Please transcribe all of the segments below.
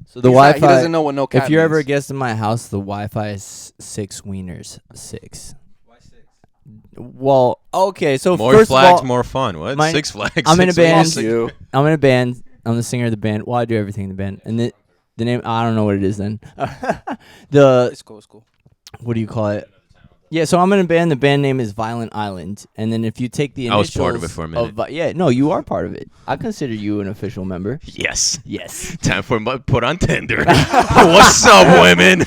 So the Wi-Fi. He doesn't know what no cap If you're ever a means. guest in my house, the Wi-Fi is 6 wieners. 6. Why 6? Well, okay. So More first flags, of all, more fun. What? my- 6 Flags. I'm in a 6 band. Flags. Fuck you. I'm in a band. I'm the singer of the band. Well, I do everything in the band. And the name, I don't know what it is then. It's cool. It's cool. What do you call it? Yeah, so I'm in a band. The band name is Violent Island. And then if you take the I initials was part of it for a minute. yeah, no, you are part of it. I consider you an official member. Yes. Yes. Time for my put on Tinder. What's up, women?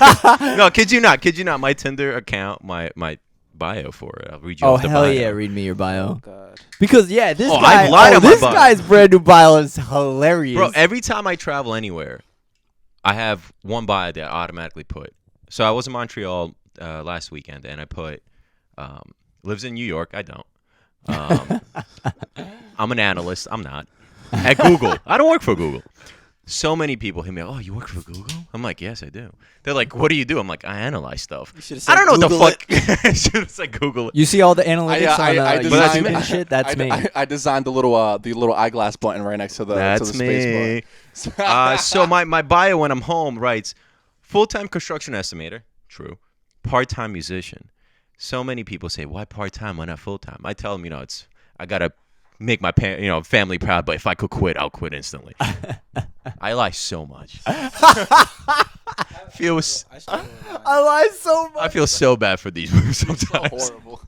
No, kid you not. My Tinder account, my bio for it. I'll read you Oh, off the hell bio. yeah. Read me your bio. God. Because, yeah, this Oh, guy, I've lied on my this bio. guy's brand new bio is hilarious. Bro, every time I travel anywhere, I have one bio that I automatically put. So I was in Montreal last weekend, and I put lives in New York. I don't. I'm an analyst. I'm not. At Google. I don't work for Google. So many people hit me up, oh, you work for Google? I'm like, yes, I do. They're like, what do you do? I'm like, I analyze stuff. I don't know what the fuck. I should have said Google it. You see all the analytics on designed- YouTube and shit? That's me. I designed the little eyeglass button right next to the That's space me. bar. So my bio when I'm home writes full-time construction estimator. True. Part-time musician. So many people say, why part-time? Why not full-time? I tell them, I gotta make my family proud. But if I could quit, I'll quit instantly. I lie so much. Feels. I struggle with lying. I lie so much. I feel so bad for these moves sometimes. Horrible.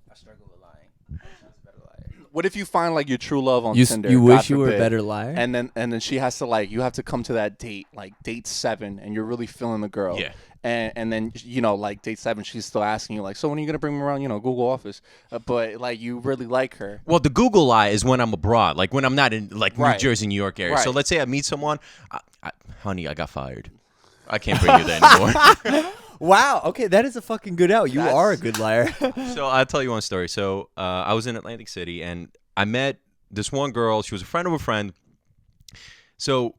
I struggle with lying. I'm a better liar. What if you find like your true love on You Tinder? you God wish you were a forbid, better liar? And then she has to you have to come to that date, like date 7, and you're really feeling the girl. Yeah. And then like date 7, she's still asking you like, so when are you gonna bring me around, Google Office? But like you really like her. Well, the Google lie is when I'm abroad, like when I'm not in New Right. Jersey, New York area. So Right. let's say I meet someone, honey, I got fired. I can't bring you there anymore. Wow. Okay, that is a fucking good out. You are a good liar. So I'll tell you one story. So I was in Atlantic City and I met this one girl. She was a friend of a friend. So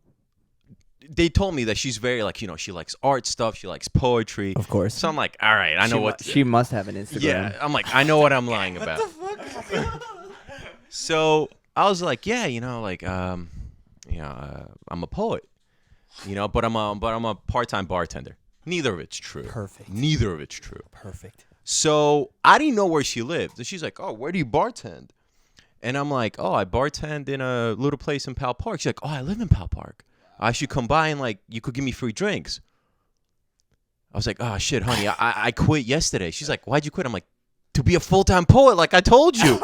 they told me that she's very she likes art stuff. She likes poetry. Of course. So I'm like, all right, I know what. She must have an Instagram. Yeah, I'm like, I know what I'm lying about. So I was like, yeah, I'm a poet, but I'm a part-time bartender. Neither of it's true. Perfect. Neither of it's true. Perfect. So I didn't know where she lived. And she's like, oh, where do you bartend? And I'm like, oh, I bartend in a little place in Pal Park. She's like, oh, I live in Pal Park. I should come by and you could give me free drinks. I was like, oh, shit, honey, I quit yesterday. She's like, why'd you quit? I'm like, to be a full-time poet like I told you.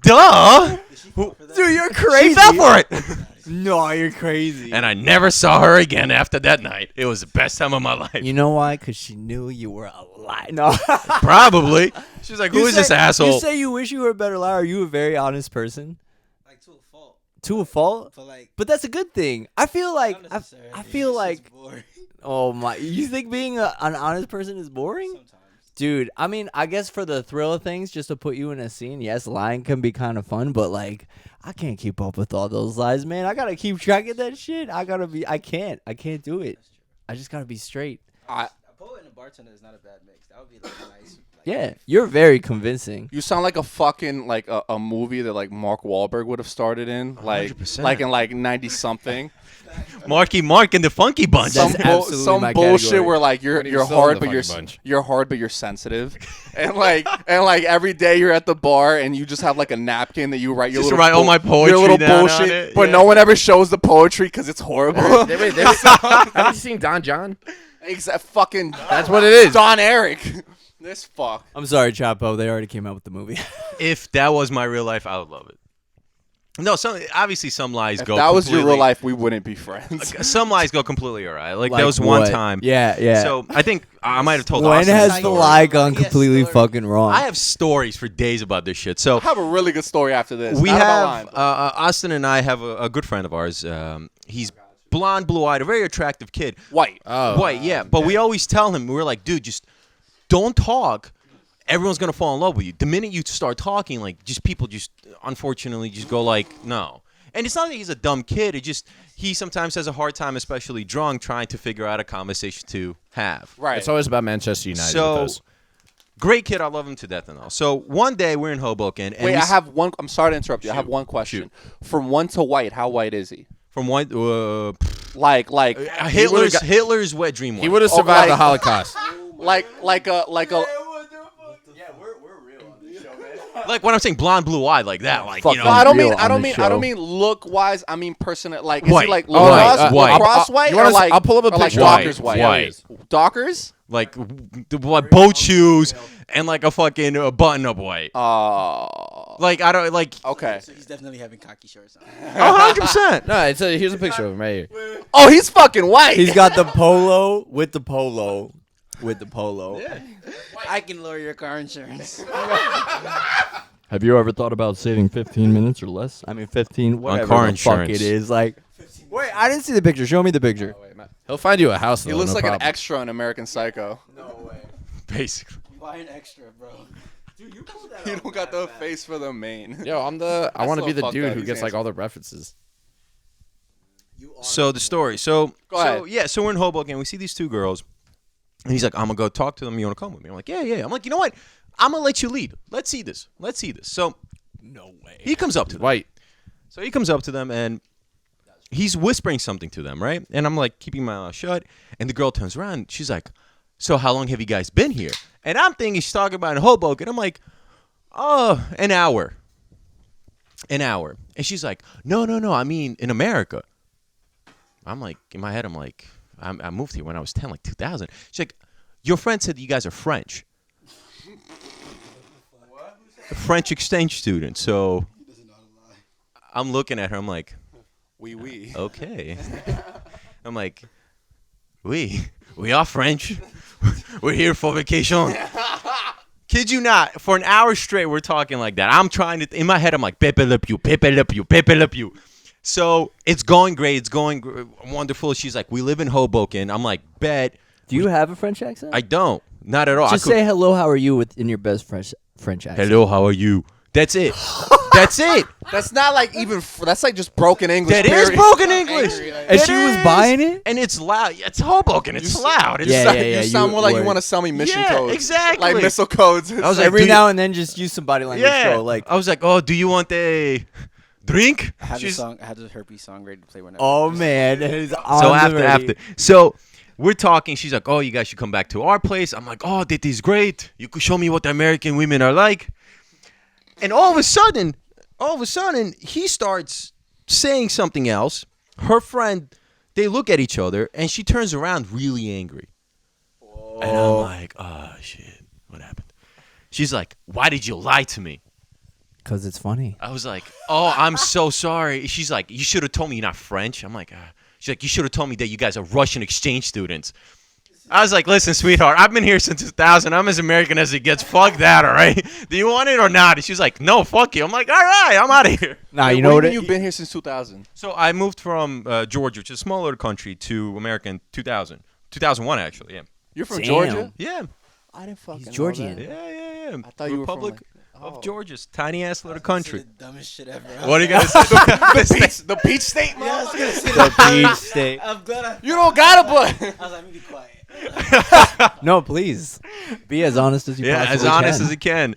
Duh. Dude, you're crazy. She fell for it. No, you're crazy. And I never saw her again after that night. It was the best time of my life. You know why? Because she knew you were a liar. No. Probably. She's like, who is this asshole? You say you wish you were a better liar. Are you a very honest person? Like to a fault. To a fault? But like, But that's a good thing. I feel like not I necessarily. feel It's like just boring. oh my. You think being an honest person is boring? Sometimes. Dude, I mean, I guess for the thrill of things, just to put you in a scene, yes, lying can be kind of fun, but I can't keep up with all those lies, man. I gotta keep track of that shit. I can't do it. I just gotta be straight. A poet and a bartender is not a bad mix. That would be like a nice. Yeah, you're very convincing. You sound like a fucking a movie that Mark Wahlberg would have started in, 100%. like in 90 something. Marky Mark and the Funky Bunch. That's absolutely some my bullshit category. where When he you're was still in hard the but you're Funky Bunch. you're hard but you're sensitive, and every day you're at the bar and you just have a napkin that you write your Just little write all my poetry your little down on bullshit, it, but yeah. no one ever shows the poetry because it's horrible. Have you seen Don John? Fucking That's what it is. Don Eric. This fuck. I'm sorry, Chapo. They already came out with the movie. If that was my real life, I would love it. No, obviously some lies If go that was your real completely- life, we wouldn't be friends. Some lies go completely awry. Like there was one what? time. Yeah. So I think I might have told when Austin has this the story. lie gone Yes, completely story. fucking wrong? I have stories for days about this shit. So I have a really good story after this. we Not about have lying, but- Austin and I have a good friend of ours. He's blonde, blue-eyed, a very attractive kid. white. White, yeah. But we always tell him, we're like, dude, just don't talk. Everyone's gonna fall in love with you. The minute you start talking, people unfortunately just go no. And it's not that he's a dumb kid. It just he sometimes has a hard time, especially drunk, trying to figure out a conversation to have. Right. It's always about Manchester United with So us. great kid, I love him to death and all. So one day we're in Hoboken. And Wait, we I have one. I'm sorry to interrupt you. I have Shoot. one question. From 1 to white, how white is he? From what? Like Hitler's wet dream. He would have survived the Holocaust. like a Like when I'm saying blonde, blue eyed, like that, like Fuck you No, know. I don't real mean. I on don't the mean. I show. don't mean look wise. I mean personal. Like is White. he like Oh, lacrosse white. lacrosse white You or wanna like I'll pull up a or like picture. Dockers white? White. Dockers. Like boat shoes and like a fucking button up white. Like I don't like Okay. So he's definitely having cocky shorts on. 100%. No, here's a picture of him right here. Oh, he's fucking white. He's got the polo with the polo with the polo. I can lower your car insurance. Have you ever thought about saving 15 minutes or less? I mean, 15, whatever car the insurance. fuck it is. Like, wait, I didn't see the picture. Show me the picture. He'll find you a house. He Though, looks no like problem. an extra in American Psycho. No way. Basically. Buy an extra, bro. You don't got the face for the main. Yo, I want to so be the fucked dude up. who He's gets like handsome. all the references. So the story. So Go ahead. So we're in Hoboken. We see these two girls, and he's like, "I'm gonna go talk to them. You wanna come with me?" I'm like, "Yeah." I'm like, "You know what? I'm gonna let you lead. Let's see this. So No way. he comes up to them. White. So he comes up to them and he's whispering something to them, right? And I'm like keeping my mouth shut. And the girl turns around. She's like, "So how long have you guys been here?" And I'm thinking she's talking about in Hoboken. I'm like, "Oh, an hour." And she's like, No. I mean, in America. I'm like, in my head, I'm like, I moved here when I was 10, like 2000. She's like, your friend said that you guys are French. A French exchange student. So I'm looking at her. I'm like, Oui. okay. I'm like, we are French. We're here for vacation. Kid you not, for an hour straight, we're talking like that. I'm trying to, in my head, I'm like, Pepe Le Pew, Pepe Le Pew, Pepe Le Pew. So it's going great. It's going wonderful. She's like, we live in Hoboken. I'm like, bet. Do you have a French accent? I don't. Not at all. Just say hello, how are you in your best French accent. hello, how are you? That's it. That's it. That's not like even. That's like just broken English. That is period. broken English. And she was buying it? And it's loud. It's Hoboken. It's loud. It's Yeah, You sound more like you word. want to sell me mission Yeah, codes. exactly. Like missile codes. I was like, Every do you- now and then, just use some body language. Yeah. Bro. Like, I was like, oh, do you want a drink? I had the She's- song. I had the herpes song ready to play whenever. oh man, it's So on the ready. after. So we're talking. She's like, oh, you guys should come back to our place. I'm like, oh, that is great. You could show me what American women are like. And all of a sudden, he starts saying something else. Her friend, they look at each other, and she turns around really angry. And I'm like, oh, shit. What happened? She's like, why did you lie to me? Because it's funny. I was like, oh, I'm so sorry. She's like, you should have told me you're not French. I'm like, she's like, you should have told me that you guys are Russian exchange students. I was like, listen, sweetheart, I've been here since 2000. I'm as American as it gets. Fuck that, all right? Do you want it or not? And she's like, no, fuck you. I'm like, all right, I'm out of here. Nah, Wait, you know what? You've been here since 2000. So I moved from Georgia, which is a small little country, to America in 2000. 2001, actually, yeah. You're from Damn. Georgia? Yeah, I didn't fucking He's know Georgian. that. yeah. I thought you were from, Republic like- of oh. Georgia's tiny-ass little Say country. the dumbest shit ever. What are you going to say? The peach state, Yeah, I was gonna say The that. beach state. I'm glad You don't got it, but I was like, let me be quiet. No, please. Be as honest as you Yeah, possibly as honest can. as it can.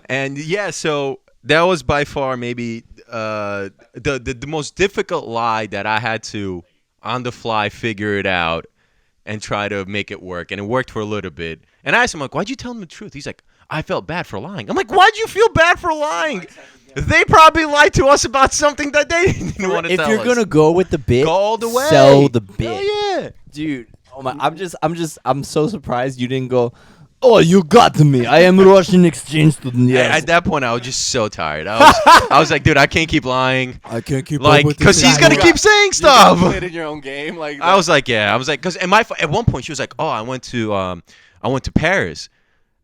And yeah, so that was by far maybe the most difficult lie that I had to on the fly figure it out and try to make it work. And it worked for a little bit. And I asked him, like, why'd you tell him the truth? He's like, I felt bad for lying. I'm like, why'd you feel bad for lying? They probably lied to us about something that they didn't want to If tell you're us. gonna go with the bit, Go all the way. Sell the bit. Hell yeah. Dude. Oh my! I'm so surprised you didn't go. Oh, you got me. I am a Russian exchange student. Yes. At that point, I was just so tired. I was like, dude, I can't keep lying. I can't keep Like, up with because this he's guy. going to keep saying you got stuff. played in your own game. Like I was like, yeah. I was like, because at one point she was like, oh, I went to Paris.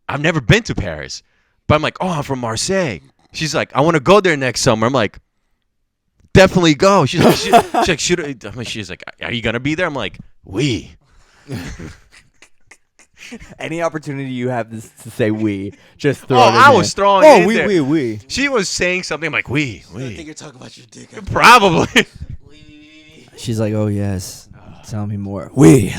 I've never been to Paris, but I'm like, oh, I'm from Marseille. She's like, I want to go there next summer. I'm like, definitely go. She's like, she's like, are you gonna be there? I'm like, we. Any opportunity you have to say we, just throw Oh, it in I there. was throwing Oh, it in we, there. we. She was saying something. I'm like, we. I think you're talking about your dick. Probably. She's like, oh yes. Tell me more. We.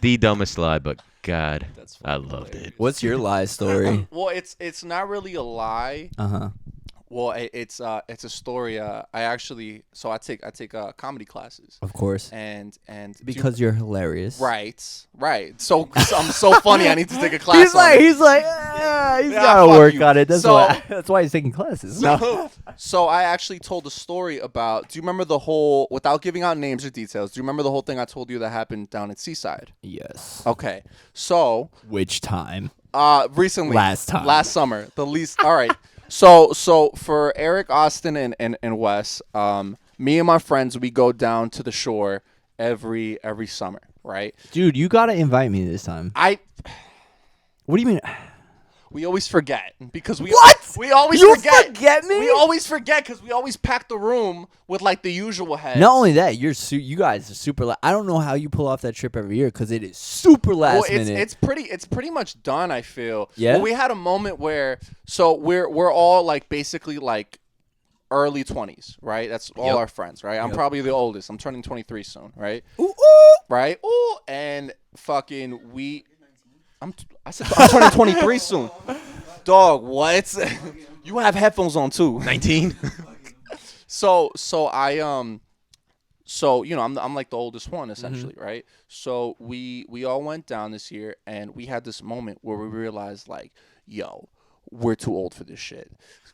The dumbest lie, but God, That's I fucking loved hilarious. it. What's your lie story? Well, it's not really a lie. Uh huh. Well, it's a story. I take comedy classes, Of course. and Because you're hilarious. right. So I'm so funny. I need to take a class. He's on it. he's Yeah, gotta fuck work you. on it. That's So- why that's why he's taking classes. No. So I actually told a story about. Do you remember the whole? Without giving out names or details, do you remember the whole thing I told you that happened down at Seaside? Yes. Okay. So Which time? recently, Last time. last summer, the least. All right. So for Eric, Austin, and Wes, me and my friends, we go down to the shore every summer, right? Dude, you gotta invite me this time. What do you mean? We always forget because we What? we always You forget. forget me? We always forget because we always pack the room with like the usual heads. Not only that, you guys are super. I don't know how you pull off that trip every year because it is super last Well, minute. it's pretty much done. I feel. Yeah? Well, we had a moment where we're all like basically like early 20s, right? That's all Yep. our friends, right? I'm probably the oldest. I'm turning 23 soon, right? Ooh, ooh. Right? Ooh, and fucking I said I'm turning 23 soon. Dog, what? You have headphones on too. 19. So you know I'm like the oldest one essentially, right? So we all went down this year and we had this moment where we realized like, yo, we're too old for this shit.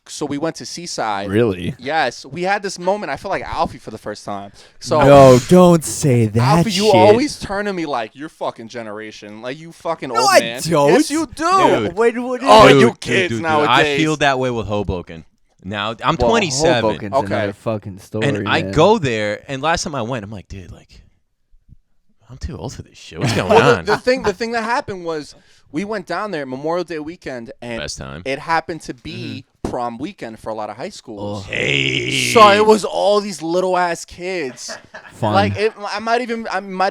So we went to Seaside. Really? Yes, we had this moment. I felt like Alfie for the first time. So No, don't say that. Alfie, you shit. always turn to me like you're fucking generation, like you fucking No, old I man. don't. Yes, you do. Dude. Wait, what? Oh, Dude, you dude, kids dude, dude. nowadays. I feel that way with Hoboken. Now I'm Well, 27, Hoboken's Okay. another fucking story. and I man. go there. And last time I went, I'm like, dude, like, I'm too old for this shit. What's going Well, on? the thing that happened was we went down there Memorial Day weekend, and Best time. it happened to be prom weekend for a lot of high schools. Hey. So it was all these little ass kids. Fun. Like I might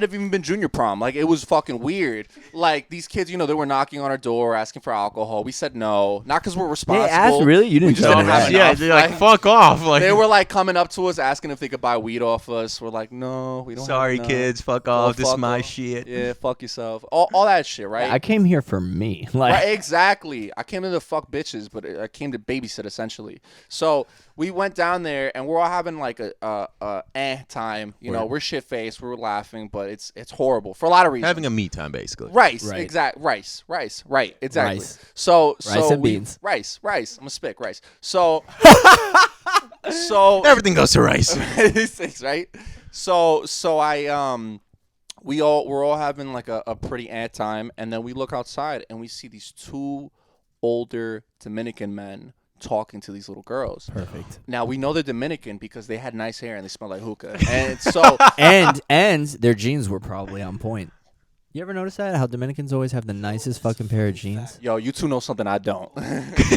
have even been junior prom. Like it was fucking weird. Like these kids, you know, they were knocking on our door asking for alcohol. We said no, not because we're They responsible. asked really? You didn't just tell don't me have that. enough. Yeah, they're like, Like, fuck off. Like, They were like coming up to us asking if they could buy weed off us. We're like, no, we don't. sorry, have enough. kids, fuck Go off. This is fuck my off. shit. Yeah, fuck yourself. All that shit, right? I came here for me. Like, Right, exactly. I came to the fuck bitches, but I came to babysit essentially. So we went down there and we're all having like a time. You know, we're shit faced, we're laughing, but it's horrible for a lot of reasons. Having a me time, basically. rice, Right. exact rice, right, exactly. Rice. So Rice and we- beans. rice. I'm a spick rice. So Everything goes to rice. these things, right? So we're all having like a pretty time, and then we look outside and we see these two older Dominican men talking to these little girls. perfect. Now we know they're Dominican because they had nice hair and they smell like hookah, and so and their jeans were probably on point. You ever notice that? How Dominicans always have the nicest fucking pair of jeans? yo, you two know something I don't.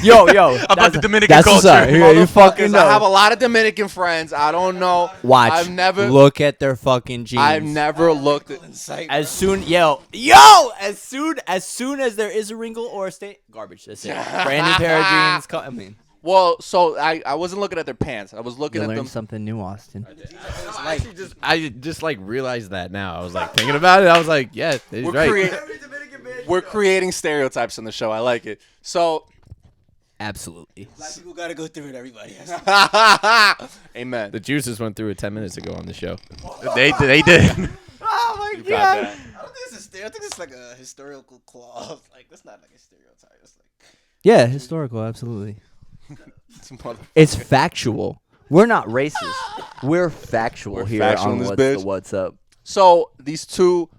Yo, About the Dominican that's what's up. culture. Here, you fucking Motherfuckers, know. I have a lot of Dominican friends. I don't know. Watch. I've never look at their fucking jeans. I've never looked at. As soon, as soon as there is a wrinkle or a stain, garbage. That's it. Brand new pair of jeans. I mean, Well, so I wasn't looking at their pants. I was looking you at learned them. something new, Austin. I just like realized that now. I was like thinking about it. I was like, yeah, he's We're, right. we're creating stereotypes in the show. I like it. So, Absolutely. Black people gotta go through it. Everybody has to. amen. The juices went through it 10 minutes ago on the show. They did. Oh my You got that. I don't think it's I think it's like a historical clause. Like that's not like a stereotype. It's like Yeah, historical. Absolutely. Mother- It's factual. We're not racist. We're factual We're here factual on in this what's bitch. the what's up. So these two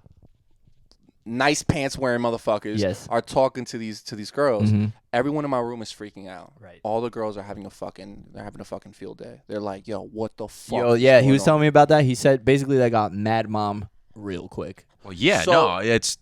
nice pants wearing motherfuckers Yes. are talking to these girls. Mhm. Everyone in my room is freaking out. Right. All the girls are having a fucking field day. They're like, yo, what the fuck? Yo, is yeah, he going was on? telling me about that. He said basically they got Mad Mom real quick. Well, yeah, So- no, it's.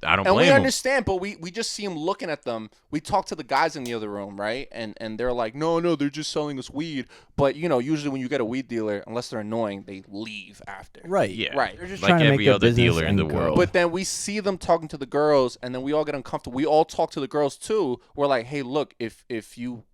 I don't And we blame him. understand, but we just see him looking at them. We talk to the guys in the other room, right? And they're like, no, they're just selling us weed. But, you know, usually when you get a weed dealer, unless they're annoying, they leave after. Right. Yeah, Right. They're just like trying to make every their other business dealer in the and go. world. But then we see them talking to the girls, and then we all get uncomfortable. We all talk to the girls, too. We're like, hey, look, if you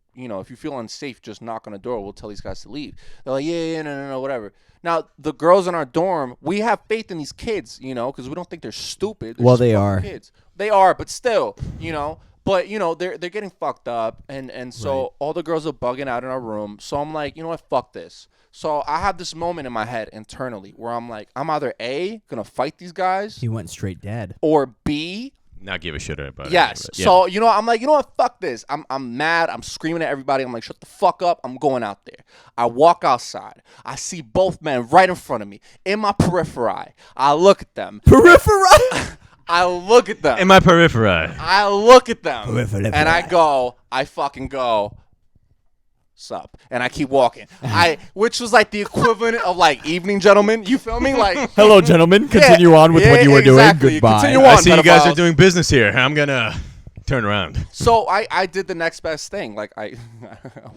feel unsafe, just knock on the door. We'll tell these guys to leave. They're like, yeah, no, whatever. Now, the girls in our dorm, we have faith in these kids, you know, because we don't think they're stupid. They're Well, just they fucking are. Kids. They are, but still, you know. But they're getting fucked up, and so all the girls are bugging out in our room. So I'm like, you know what, fuck this. So I have this moment in my head internally where I'm like, I'm either A, gonna fight these guys, He went straight dead. or B, Not give a shit about it. yes. Yeah. So I'm like, you know what, fuck this. I'm mad. I'm screaming at everybody. I'm like, shut the fuck up. I'm going out there. I walk outside. I see both men right in front of me in my periphery. I look at them. Peripheral. I look at them. In my periphery. I look at them Periphery. and I fucking go, sup, and I keep walking. Which was like the equivalent of like evening gentlemen. You feel me? Like, Hello, gentlemen. Continue on with yeah, what you were exactly. doing. Goodbye. Continue I on, see you guys pedophile. are doing business here. I'm gonna turn around. So I did the next best thing. Like I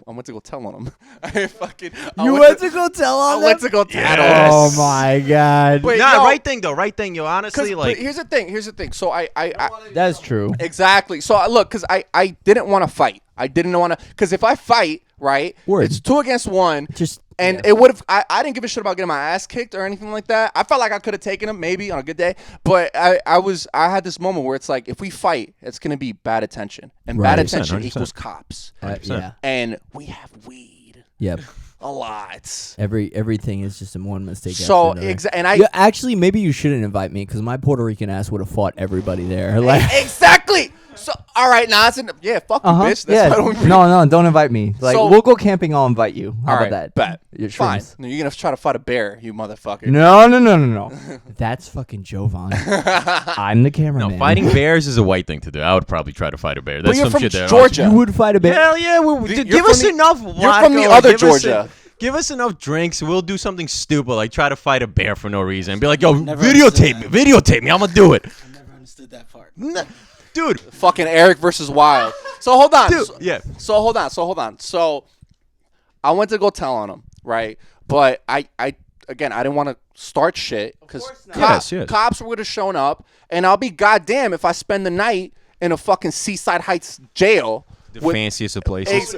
went to go tell on them. I You went to go tell on I them? went to go tell Yes. Oh my god. Wait, Nah, yo, right thing though. Right thing. Yo, honestly, but like. here's the thing. So I That's true. exactly. So look, because I didn't want to fight. I didn't want to, because if I fight, right, Word. it's 2 against 1. Just And it would have. I didn't give a shit about getting my ass kicked or anything like that. I felt like I could have taken him maybe on a good day, but I had this moment where it's like, if we fight, it's gonna be bad attention, and bad Right. attention 100%. equals cops, yeah. and we have weed Yep. a lot. Everything is just in one mistake. So after another. and I Yeah, actually, maybe you shouldn't invite me because my Puerto Rican ass would have fought everybody there. Like, exactly. So all right, now it's fuck you, bitch. That's yeah. why I don't No, don't invite me. Like, So- we'll go camping. I'll invite you. How All about right, that? bet. Your Fine. shrooms. No, you're gonna try to fight a bear, you motherfucker. No. That's fucking Jovan. I'm the cameraman. No, fighting bears is a white thing to do. I would probably try to fight a bear. That's you're some from shit that Georgia. You would fight a bear. Hell yeah, You're give from us the- enough. you're from the vodka, other give us Georgia. Give us enough drinks. We'll do something stupid, like try to fight a bear for no reason, and be like, "Yo, Never videotape me, understood videotape me. I'm gonna do it, I never understood that part. dude." Fucking Eric versus Wild. So hold on. Dude, So- yeah. So hold on. So I went to go tell on him, right? But I didn't want to start shit because Yes. cops would have shown up, and I'll be goddamn if I spend the night in a fucking Seaside Heights jail The with, fanciest of places.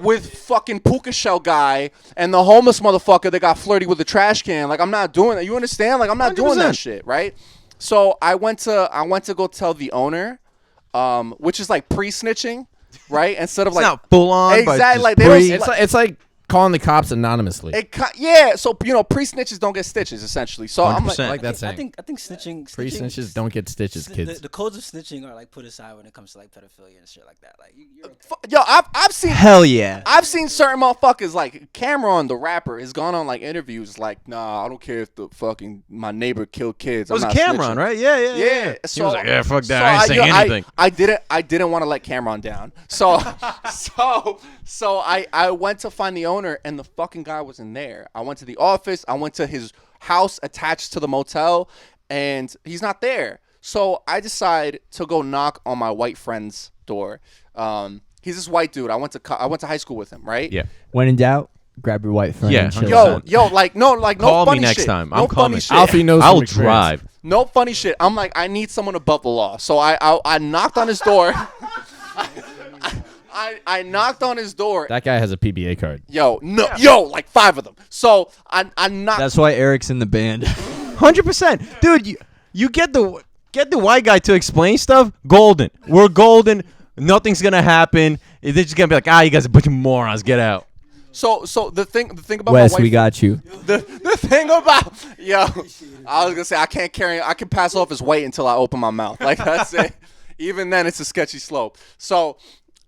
with fucking puka shell guy and the homeless motherfucker that got flirty with the trash can. Like, I'm not doing that. You understand? Like, I'm not doing that 100%. shit, right? So I went to go tell the owner, which is like pre-snitching, right? Instead of It's like not full on, but exactly just like they don't. It's like calling the cops anonymously. Yeah, so pre-snitches don't get stitches essentially. So I'm like, 100%. I like that I saying. think snitching. Pre-snitches don't get stitches, kids. The codes of snitching are like put aside when it comes to like pedophilia and shit like that. Like you're okay. yo, I've seen Hell yeah. I've seen certain motherfuckers like Cameron, the rapper, has gone on like interviews like, nah, I don't care if the fucking my neighbor killed kids. It was I'm not Cameron, snitching. right? Yeah. Yeah, He so was like, "Yeah, fuck that. so I ain't saying anything." I didn't want to let Cameron down. So so I went to find the owner and the fucking guy wasn't there. I went to the office. I went to his house attached to the motel, and he's not there. So I decide to go knock on my white friend's door. He's this white dude. I went to high school with him, right? Yeah. When in doubt, grab your white friend. Yeah, and chill 100%. out. Yo, like no Call funny me next shit. time. No I'm funny coming. shit. Alfie knows I'll from experience. drive. No funny shit. I'm like, I need someone above the law. So I knocked on his door. I knocked on his door. That guy has a PBA card. Yo, like 5 of them. So I knocked. That's why Eric's in the band. 100%, dude. You get the white guy to explain stuff. Golden. We're golden. Nothing's gonna happen. They're just gonna be like, you guys are a bunch of morons. Get out. So the thing about Wes, my wife, we got you. the thing about I was gonna say I can pass off as white until I open my mouth. Like that's it. Even then, it's a sketchy slope. So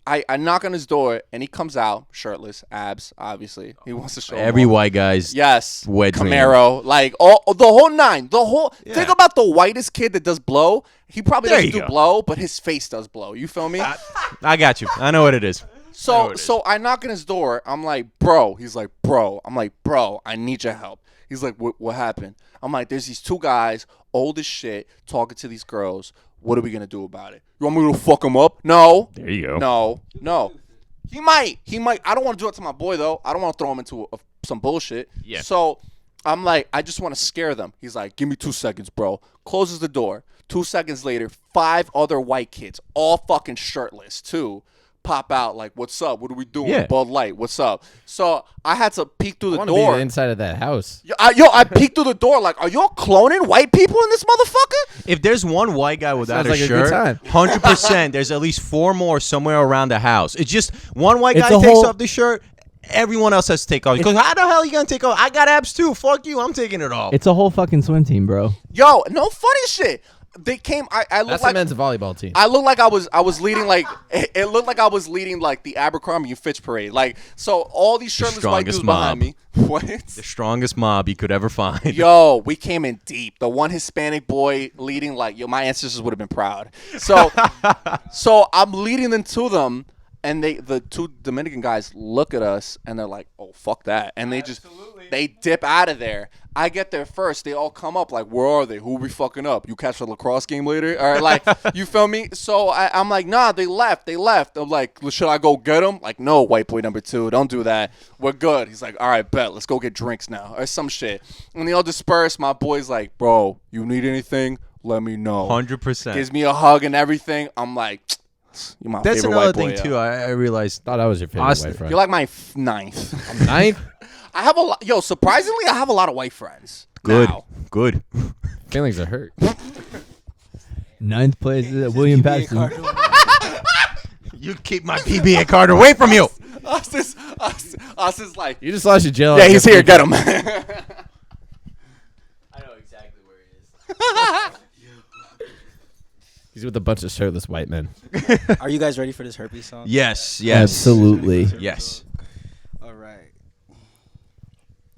I knock on his door and he comes out shirtless, abs. Obviously, he wants to show Every them off. white guy's Yes, wet dream. Camaro, like all the whole nine. Think about the whitest kid that does blow. He probably There doesn't you do go. blow, but his face does blow. You feel me? I got you. I know what it is. So I knock on his door. I'm like, bro. He's like, bro. I'm like, bro, I need your help. He's like, what happened? I'm like, there's these 2 guys, old as shit, talking to these girls. What are we gonna do about it? You want me to fuck him up? No. There you go. No. He might. I don't want to do it to my boy though. I don't want to throw him into some bullshit. Yeah. So I'm like, I just want to scare them. He's like, give me 2 seconds, bro. Closes the door. 2 seconds later, 5 other white kids, all fucking shirtless too, pop out like, "What's up? What are we doing?" Yeah. Bud Light, "What's up?" So I had to peek through I the want to be door. the inside of that house. I peeked through the door like, "Are y'all cloning white people in this motherfucker?" If there's one white guy without Sounds a like a good shirt, time. 100%, there's at least 4 more somewhere around the house. It's just one white It's guy a takes whole- off the shirt, everyone else has to take off. Because how the hell are you gonna take off? I got abs too. Fuck you. I'm taking it off. It's a whole fucking swim team, bro. Yo, no funny shit. They came. I looked That's like the men's volleyball team. I looked like I was leading like it looked like I was leading like the Abercrombie and Fitch parade. Like so, all these shirtless white dudes strongest behind me. What? The strongest mob you could ever find. Yo, we came in deep. The one Hispanic boy leading, like, yo, my ancestors would have been proud. So, so I'm leading them to them, and the 2 Dominican guys look at us, and they're like, "Oh, fuck that," and they dip out of there. I get there first. They all come up like, "Where are they? Who are we fucking up? You catch a lacrosse game later?" Or like, you feel me? So I'm like, "Nah, they left. They left." I'm like, "Should I go get them?" Like, "No, white boy number 2, don't do that. We're good." He's like, "All right, bet. Let's go get drinks now," or some shit. And they all disperse. My boy's like, "Bro, you need anything? Let me know." 100%. Gives me a hug and everything. I'm like, "You're my That's favorite another white boy." thing too. I realized. Thought I was your favorite Austin, white friend. You're like my 9th. Ninth? I have a lot. Yo, surprisingly, I have a lot of white friends. Good. Now. Good. Feelings are hurt. 9th place is William Paxton. You keep my PBA card away from you. Austin's like, You just lost your jail. yeah, he's here. Get him. I know exactly where he is. He's with a bunch of shirtless white men. Are you guys ready for this herpes song? Yes. Yes. Absolutely. Yes. All right.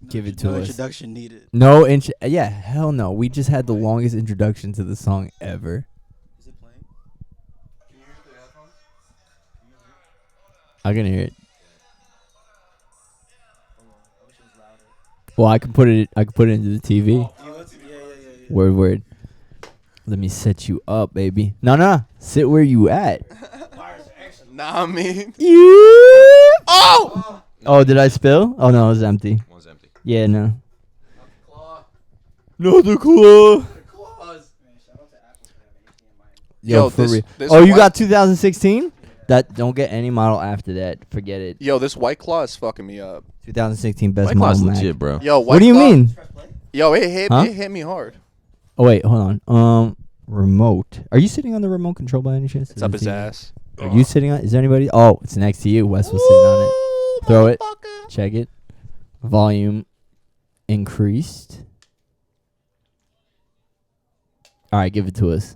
Give it No to us. introduction needed. No yeah, hell no. We just had the longest introduction to the song ever. Is it playing? I can hear it. Well, I can put it into the TV. Yeah. Word. Let me set you up, baby. No. Sit where you at. Nah, I mean. Yeah. Oh! Oh, did I spill? Oh no, it was empty. One's empty. Yeah, no. No, the claw. Yo, for this- real. this Oh, you white- got 2016? That don't get any model after that. Forget it. Yo, this White Claw is fucking me up. 2016 best White Claw's model. Mac. legit, bro. Yo, White What do you Claw- mean? Yo, it Huh? hit me hard. Oh wait, hold on. Remote. Are you sitting on the remote control by any chance? It's up his ass. Are you sitting on? Is there anybody? Oh, it's next to you. Wes was sitting on it. Throw it. Check it. Volume increased. All right, give it to us.